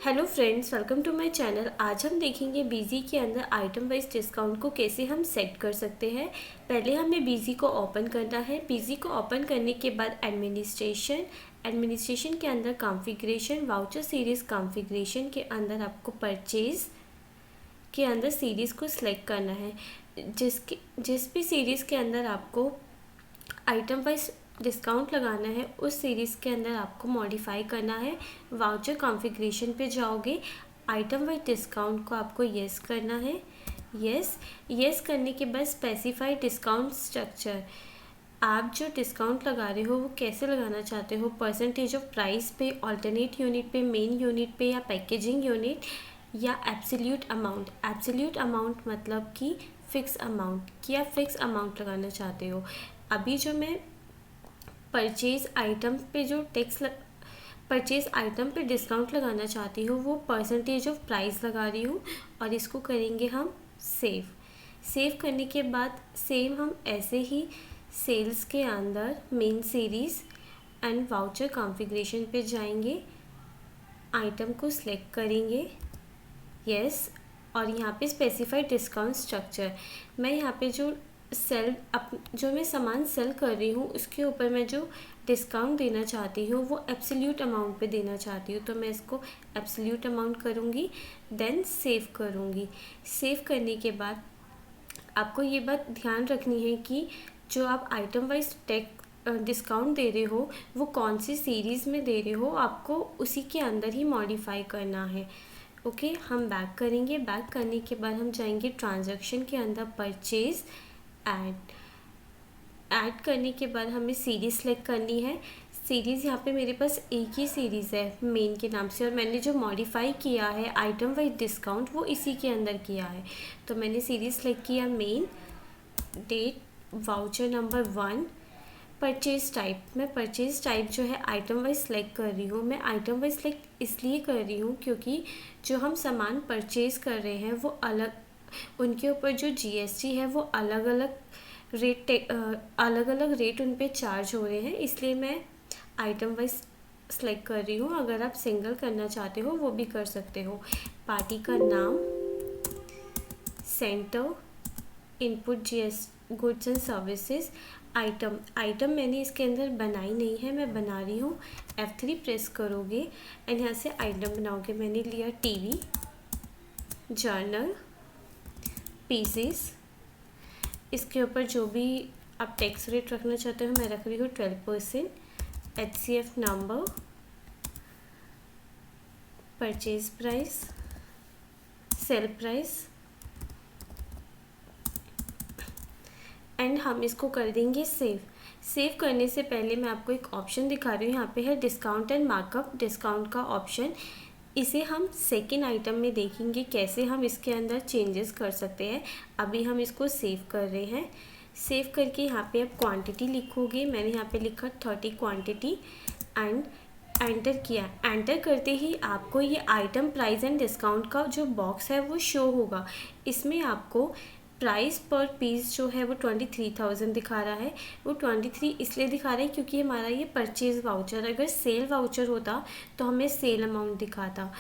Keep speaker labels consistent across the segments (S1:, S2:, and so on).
S1: Hello friends, welcome to my channel. आज हम देखेंगे बीजी के अंदर आइटम वाइज डिस्काउंट को कैसे हम सेट कर सकते हैं। पहले हमें बीजी को ओपन करना है। बीजी को ओपन करने के बाद एडमिनिस्ट्रेशन के अंदर कॉन्फ़िगरेशन, वाउचर सीरीज़ कॉन्फ़िगरेशन के अंदर आपको परचेज़ के अंदर सीरीज़ को सिलेक्ट करना है। जिस भी सीरीज़ के अंदर आपको आइटम वाइज डिस्काउंट लगाना है उस सीरीज़ के अंदर आपको मॉडिफाई करना है। वाउचर कॉन्फ़िगरेशन पे जाओगे, आइटम वाइज डिस्काउंट को आपको येस करना है। येस करने के बाद स्पेसिफाई डिस्काउंट स्ट्रक्चर। आप जो डिस्काउंट लगा रहे हो वो कैसे लगाना चाहते हो, परसेंटेज ऑफ प्राइस पे, ऑल्टरनेट यूनिट पे, मेन यूनिट पे, या पैकेजिंग यूनिट, या एब्सोल्यूट अमाउंट। एब्सोल्यूट अमाउंट मतलब कि फ़िक्स अमाउंट, कि आप फ़िक्स अमाउंट लगाना चाहते हो। अभी जो मैं परचेज़ आइटम पे डिस्काउंट लगाना चाहती हूँ वो परसेंटेज ऑफ प्राइस लगा रही हूँ और इसको करेंगे हम सेव करने के बाद सेम हम ऐसे ही सेल्स के अंदर main series and voucher configuration पे जाएंगे, आइटम को सिलेक्ट करेंगे, यस। और यहाँ पे स्पेसिफाइड डिस्काउंट स्ट्रक्चर, मैं यहाँ पे जो मैं सामान सेल कर रही हूँ उसके ऊपर मैं जो डिस्काउंट देना चाहती हूँ वो एब्सोल्यूट अमाउंट पे देना चाहती हूँ, तो मैं इसको एब्सोल्यूट अमाउंट करूँगी, देन सेव करूँगी। सेव करने के बाद आपको ये बात ध्यान रखनी है कि जो आप आइटम वाइज डिस्काउंट दे रहे हो वो कौन सी सीरीज़ में दे रहे हो, आपको उसी के अंदर ही मॉडिफाई करना है। ओके, हम बैक करेंगे। बैक करने के बाद हम जाएंगे ट्रांजैक्शन के अंदर, परचेज़, ऐड करने के बाद हमें सीरीज़ सेलेक्ट करनी है। सीरीज़ यहाँ पे मेरे पास एक ही सीरीज़ है मेन के नाम से, और मैंने जो मॉडिफाई किया है आइटम वाइज डिस्काउंट वो इसी के अंदर किया है। तो मैंने सीरीज़ सेलेक्ट किया, main, date, voucher number 1, purchase type. मैं परचेज़ टाइप जो है आइटम वाइज सेलेक्ट कर रही हूँ। मैं आइटम वाइज सेलेक्ट इसलिए कर रही हूँ क्योंकि जो हम सामान परचेज़ कर रहे हैं वो अलग, उनके ऊपर जो जीएसटी है वो अलग अलग रेट उन पे चार्ज हो रहे हैं, इसलिए मैं आइटम वाइज सेलेक्ट कर रही हूँ। अगर आप सिंगल करना चाहते हो वो भी कर सकते हो। पार्टी का नाम, centre, input GS, goods and services, item मैंने इसके अंदर बनाई नहीं है, मैं बना रही हूँ। F3 प्रेस करोगे एंड यहाँ से आइटम बनाओगे। मैंने लिया टीवी, जर्नल, पीसेस। इसके ऊपर जो भी आप टैक्स रेट रखना चाहते हो मैं रख रही हूँ 12%। HCF number, purchase price, sale price, and हम इसको कर देंगे सेव करने से पहले मैं आपको एक ऑप्शन दिखा रही हूँ। यहाँ पे है डिस्काउंट एंड मार्कअप, डिस्काउंट का ऑप्शन। इसे हम सेकेंड आइटम में देखेंगे कैसे हम इसके अंदर चेंजेस कर सकते हैं। अभी हम इसको सेव कर रहे हैं। सेव करके यहाँ पे आप क्वांटिटी लिखोगे। मैंने यहाँ पे लिखा 30 क्वांटिटी एंड एंटर किया। एंटर करते ही आपको ये आइटम प्राइस एंड डिस्काउंट का जो बॉक्स है वो शो होगा। इसमें आपको प्राइस पर पीस जो है वो 23,000 दिखा रहा है। वो 23 इसलिए दिखा रहा है क्योंकि हमारा ये परचेज़ वाउचर, अगर सेल वाउचर होता तो हमें सेल अमाउंट दिखाता।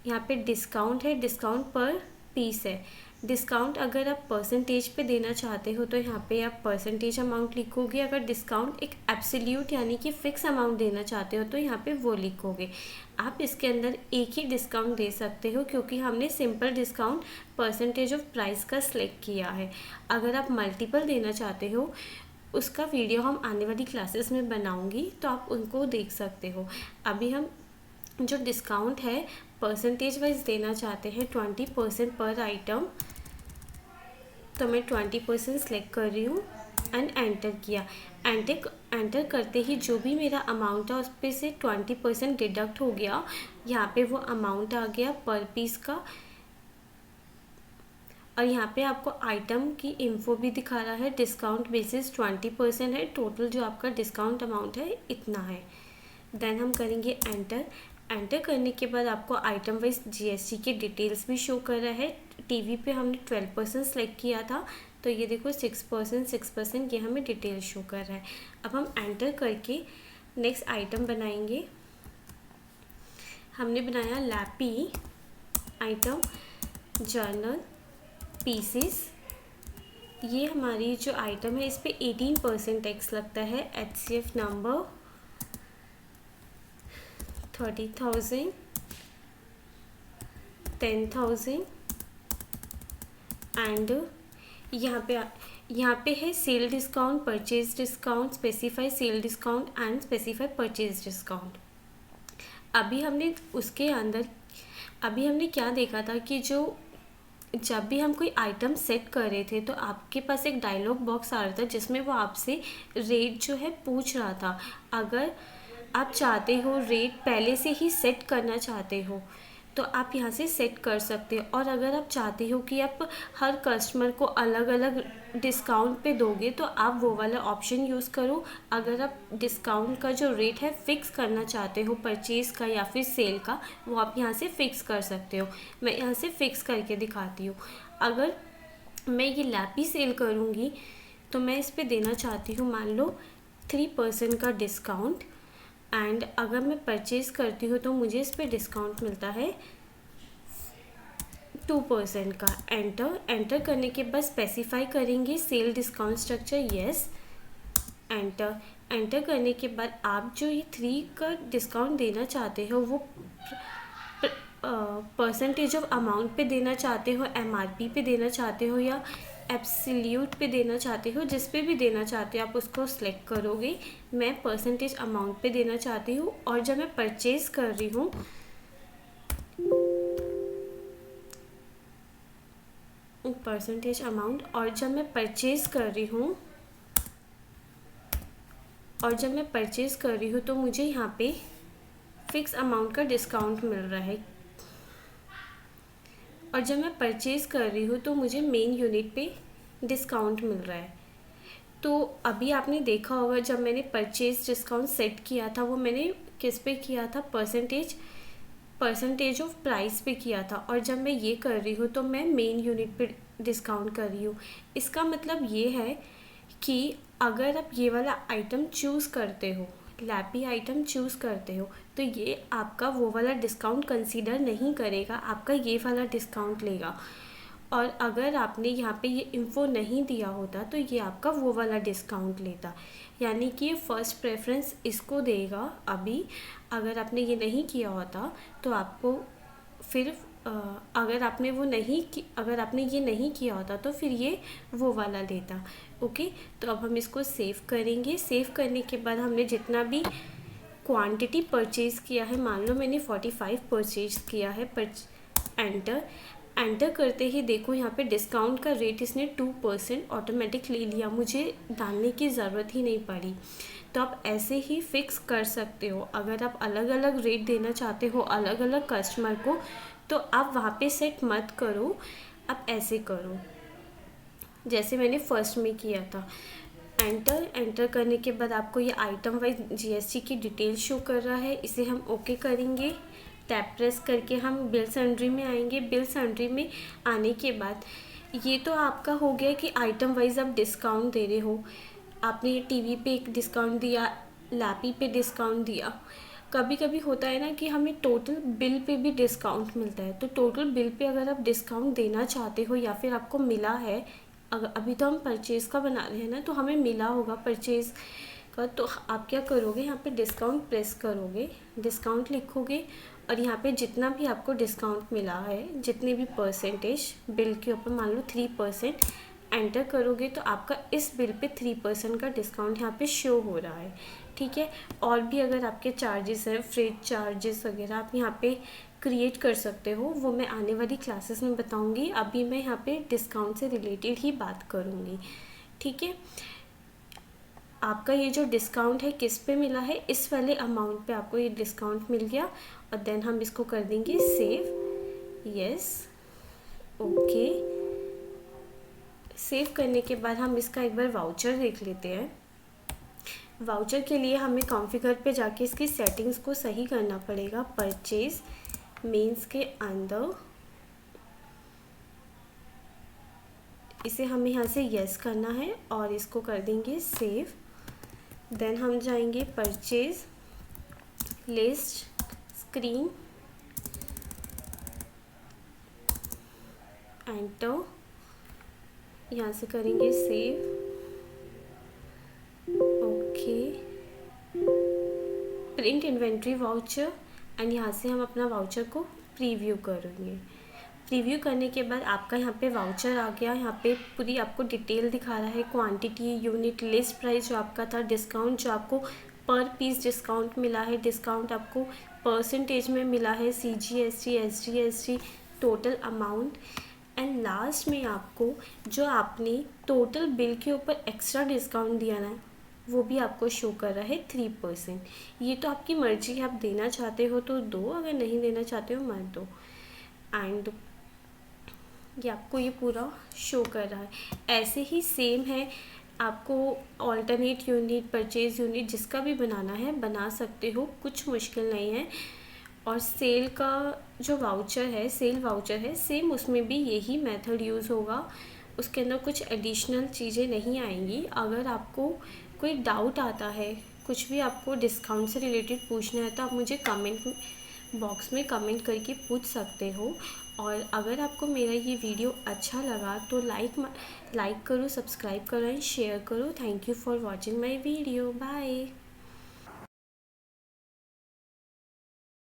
S1: यहाँ पे डिस्काउंट है, डिस्काउंट पर पीस है। डिस्काउंट अगर आप परसेंटेज पे देना चाहते हो तो यहाँ पे आप परसेंटेज अमाउंट लिखोगे। अगर डिस्काउंट एक एब्सोल्यूट यानी कि फ़िक्स अमाउंट देना चाहते हो तो यहाँ पे वो लिखोगे। आप इसके अंदर एक ही डिस्काउंट दे सकते हो क्योंकि हमने simple discount percentage of price का सिलेक्ट किया है। अगर आप मल्टीपल देना चाहते हो उसका वीडियो हम आने वाली क्लासेस में बनाऊंगी तो आप उनको देख सकते हो। अभी हम जो डिस्काउंट है परसेंटेज वाइज देना चाहते हैं 20% पर आइटम, तो मैं 20% सेलेक्ट कर रही हूँ एंड एंटर किया। एंटर करते ही जो भी मेरा अमाउंट है उस पर से 20% डिडक्ट हो गया। यहाँ पे वो अमाउंट आ गया पर पीस का, और यहाँ पे आपको आइटम की इन्फो भी दिखा रहा है। डिस्काउंट बेसिस 20% है, टोटल जो आपका डिस्काउंट अमाउंट है इतना है। देन हम करेंगे एंटर करने के बाद आपको आइटम वाइज जीएसटी के डिटेल्स भी शो कर रहा है। टीवी पे हमने 12% सेलेक्ट किया था तो ये देखो 6% ये हमें डिटेल शो कर रहा है। अब हम एंटर करके नेक्स्ट आइटम बनाएंगे। हमने बनाया लैपी आइटम जर्नल पीसीस। ये हमारी जो आइटम है इस पे 18% टैक्स लगता है। HCF नंबर 30,000, 10,000 एंड यहाँ पे है sale discount, purchase discount, specify sale discount and specify purchase discount. अभी हमने क्या देखा था कि जब भी हम कोई आइटम सेट कर रहे थे तो आपके पास एक डायलॉग बॉक्स आ रहा था जिसमें वो आपसे रेट जो है पूछ रहा था। अगर आप चाहते हो रेट पहले से ही सेट करना चाहते हो तो आप यहाँ से सेट कर सकते हो, और अगर आप चाहते हो कि आप हर कस्टमर को अलग अलग डिस्काउंट पे दोगे तो आप वो वाला ऑप्शन यूज़ करो। अगर आप डिस्काउंट का जो रेट है फिक्स करना चाहते हो परचेज़ का या फिर सेल का, वो आप यहाँ से फिक्स कर सकते हो। मैं यहाँ से फिक्स करके दिखाती हूँ। अगर मैं ये लैपी सेल करूँगी तो मैं इस पर देना चाहती हूँ मान लो 3% का डिस्काउंट, एंड अगर मैं परचेज़ करती हूँ तो मुझे इस पर डिस्काउंट मिलता है 2% का। एंटर करने के बाद स्पेसिफाई करेंगे sale discount structure, yes. Enter करने के बाद आप जो ये 3 का डिस्काउंट देना चाहते हो वो परसेंटेज ऑफ अमाउंट पे देना चाहते हो, MRP पे देना चाहते हो या एब्सोल्यूट पे देना चाहते हो, जिस पे भी देना चाहते हो आप उसको सिलेक्ट करोगे। मैं परसेंटेज अमाउंट पे देना चाहती हूँ, और जब मैं परचेज़ कर रही हूँ परसेंटेज अमाउंट, और जब मैं परचेज़ कर रही हूँ तो मुझे यहाँ पे फिक्स अमाउंट का डिस्काउंट मिल रहा है, और जब मैं परचेज़ कर रही हूँ तो मुझे मेन यूनिट पे डिस्काउंट मिल रहा है। तो अभी आपने देखा होगा जब मैंने परचेज़ डिस्काउंट सेट किया था वो मैंने किस पे किया था, परसेंटेज ऑफ प्राइस पे किया था, और जब मैं ये कर रही हूँ तो मैं मेन यूनिट पे डिस्काउंट कर रही हूँ। इसका मतलब ये है कि अगर आप ये वाला आइटम चूज़ करते हो, लैपी आइटम चूज़ करते हो, तो ये आपका वो वाला डिस्काउंट कंसीडर नहीं करेगा, आपका ये वाला डिस्काउंट लेगा। और अगर आपने यहाँ पे ये इन्फो नहीं दिया होता तो ये आपका वो वाला डिस्काउंट लेता, यानी कि ये फ़र्स्ट प्रेफरेंस इसको देगा। अभी अगर आपने ये नहीं किया होता तो आपको फिर अगर आपने ये नहीं किया होता तो फिर ये वो वाला लेता। ओके, तो अब हम इसको सेव करेंगे। सेव करने के बाद हमने जितना भी क्वांटिटी परचेज़ किया है, मान लो मैंने 45 परचेज़ किया है, एंटर करते ही देखो यहाँ पे डिस्काउंट का रेट इसने 2% ऑटोमेटिक ले लिया, मुझे डालने की ज़रूरत ही नहीं पड़ी। तो आप ऐसे ही फिक्स कर सकते हो। अगर आप अलग अलग रेट देना चाहते हो अलग अलग कस्टमर को तो आप वहाँ पे सेट मत करो, आप ऐसे करो जैसे मैंने फर्स्ट में किया था। एंटर करने के बाद आपको ये आइटम वाइज GST की डिटेल शो कर रहा है, इसे हम ओके करेंगे। टैप प्रेस करके हम बिल सन्ड्री में आएंगे। बिल सन्ड्री में आने के बाद ये तो आपका हो गया कि आइटम वाइज आप डिस्काउंट दे रहे हो। आपने टीवी पे एक डिस्काउंट दिया, लैपी पे डिस्काउंट दिया। कभी कभी होता है ना कि हमें टोटल बिल पे भी डिस्काउंट मिलता है, तो टोटल बिल पे अगर आप डिस्काउंट देना चाहते हो या फिर आपको मिला है, अगर अभी तो हम परचेज़ का बना रहे हैं ना, तो हमें मिला होगा परचेज़ का, तो आप क्या करोगे, यहाँ पे डिस्काउंट प्रेस करोगे, डिस्काउंट लिखोगे, और यहाँ पे जितना भी आपको डिस्काउंट मिला है, जितने भी परसेंटेज बिल के ऊपर, मान लो 3%, एंटर करोगे तो आपका इस बिल पे 3% का डिस्काउंट यहाँ पे शो हो रहा है। ठीक है, और भी अगर आपके चार्जेस हैं, फ्रेट चार्जेस वगैरह, आप यहाँ पे क्रिएट कर सकते हो, वो मैं आने वाली क्लासेस में बताऊंगी। अभी मैं यहाँ पे डिस्काउंट से रिलेटेड ही बात करूँगी। ठीक है, आपका ये जो डिस्काउंट है किस पे मिला है, इस वाले अमाउंट पे आपको ये डिस्काउंट मिल गया, और देन हम इसको कर देंगे सेव, यस, ओके। सेव करने के बाद हम इसका एक बार वाउचर देख लेते हैं। वाउचर के लिए हमें कॉन्फ़िगर पे जाके इसकी सेटिंग्स को सही करना पड़ेगा। परचेज मेंस के अंदर इसे हमें यहाँ से यस करना है और इसको कर देंगे सेव। देन हम जाएंगे परचेज लिस्ट स्क्रीन एंटर, यहाँ से करेंगे save, okay, print inventory voucher, and यहाँ से हम अपना वाउचर को प्रीव्यू करेंगे। प्रीव्यू करने के बाद आपका यहाँ पे वाउचर आ गया। यहाँ पे पूरी आपको डिटेल दिखा रहा है, क्वांटिटी, यूनिट, लिस्ट प्राइस जो आपका था, डिस्काउंट जो आपको पर पीस डिस्काउंट मिला है, डिस्काउंट आपको परसेंटेज में मिला है, CGST, SGST, total amount, and last में आपको जो आपने टोटल बिल के ऊपर एक्स्ट्रा डिस्काउंट दिया ना, वो भी आपको शो कर रहा है 3%। ये तो आपकी मर्जी है, आप देना चाहते हो तो दो, अगर नहीं देना चाहते हो मत दो। एंड ये आपको ये पूरा शो कर रहा है। ऐसे ही सेम है, आपको ऑल्टरनेट यूनिट, परचेज यूनिट जिसका भी बनाना है बना सकते हो, कुछ मुश्किल नहीं है। और सेल का जो वाउचर है, सेल वाउचर है, सेम उसमें भी यही मेथड यूज़ होगा, उसके अंदर कुछ एडिशनल चीज़ें नहीं आएंगी। अगर आपको कोई डाउट आता है, कुछ भी आपको डिस्काउंट से रिलेटेड पूछना है, तो आप मुझे कमेंट बॉक्स में कमेंट करके पूछ सकते हो। और अगर आपको मेरा ये वीडियो अच्छा लगा तो लाइक करो, सब्सक्राइब करो एंड शेयर करो। Thank you for watching my video, bye.